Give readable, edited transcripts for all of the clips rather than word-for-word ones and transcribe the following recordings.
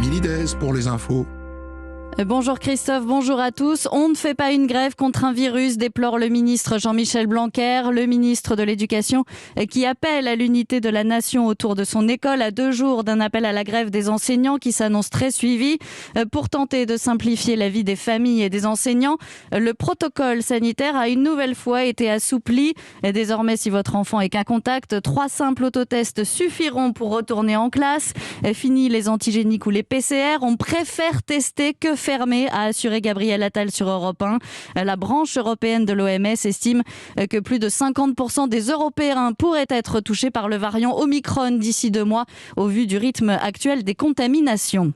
Émilie Dez pour les infos. Bonjour Christophe, bonjour à tous. On ne fait pas une grève contre un virus, déplore le ministre Jean-Michel Blanquer, le ministre de l'Éducation qui appelle à l'unité de la nation autour de son école à 2 jours d'un appel à la grève des enseignants qui s'annonce très suivi. Pour tenter de simplifier la vie des familles et des enseignants, le protocole sanitaire a une nouvelle fois été assoupli. Désormais, si votre enfant est cas contact, 3 simples autotests suffiront pour retourner en classe. Fini les antigéniques ou les PCR, on préfère tester que fermé, a assuré Gabriel Attal sur Europe 1. La branche européenne de l'OMS estime que plus de 50% des Européens pourraient être touchés par le variant Omicron d'ici 2 mois, au vu du rythme actuel des contaminations.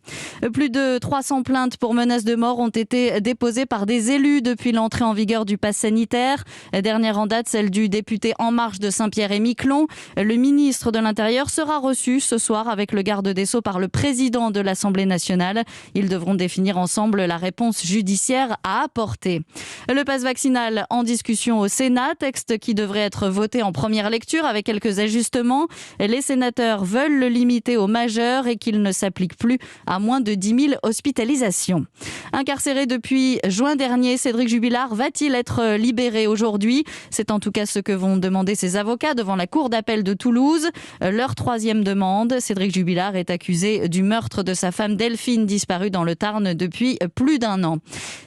Plus de 300 plaintes pour menaces de mort ont été déposées par des élus depuis l'entrée en vigueur du pass sanitaire. Dernière en date, celle du député En Marche de Saint-Pierre-et-Miquelon. Le ministre de l'Intérieur sera reçu ce soir avec le garde des Sceaux par le président de l'Assemblée nationale. Ils devront définir ensemble la réponse judiciaire à apporter. Le pass vaccinal en discussion au Sénat, texte qui devrait être voté en première lecture avec quelques ajustements. Les sénateurs veulent le limiter aux majeurs et qu'il ne s'applique plus à moins de 10 000 hospitalisations. Incarcéré depuis juin dernier, Cédric Jubilard va-t-il être libéré aujourd'hui ? C'est en tout cas ce que vont demander ses avocats devant la cour d'appel de Toulouse. Leur 3e demande, Cédric Jubilard est accusé du meurtre de sa femme Delphine, disparue dans le Tarn depuis plus d'1 an.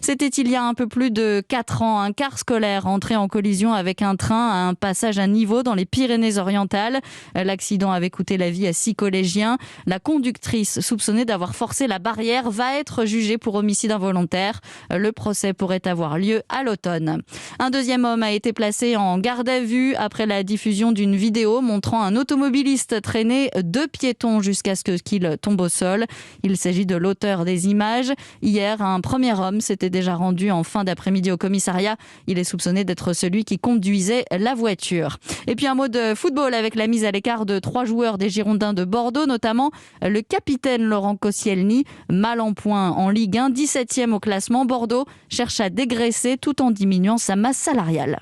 C'était il y a un peu plus de 4 ans, un car scolaire entré en collision avec un train à un passage à niveau dans les Pyrénées-Orientales. L'accident avait coûté la vie à 6 collégiens. La conductrice, soupçonnée d'avoir forcé la barrière, va être jugée pour homicide involontaire. Le procès pourrait avoir lieu à l'automne. Un 2e homme a été placé en garde à vue après la diffusion d'une vidéo montrant un automobiliste traîner 2 piétons jusqu'à ce qu'il tombe au sol. Il s'agit de l'auteur des images. Hier, un premier homme s'était déjà rendu en fin d'après-midi au commissariat. Il est soupçonné d'être celui qui conduisait la voiture. Et puis un mot de football avec la mise à l'écart de 3 joueurs des Girondins de Bordeaux, notamment le capitaine Laurent Koscielny, mal en point en Ligue 1, 17e au classement. Bordeaux cherche à dégraisser tout en diminuant sa masse salariale.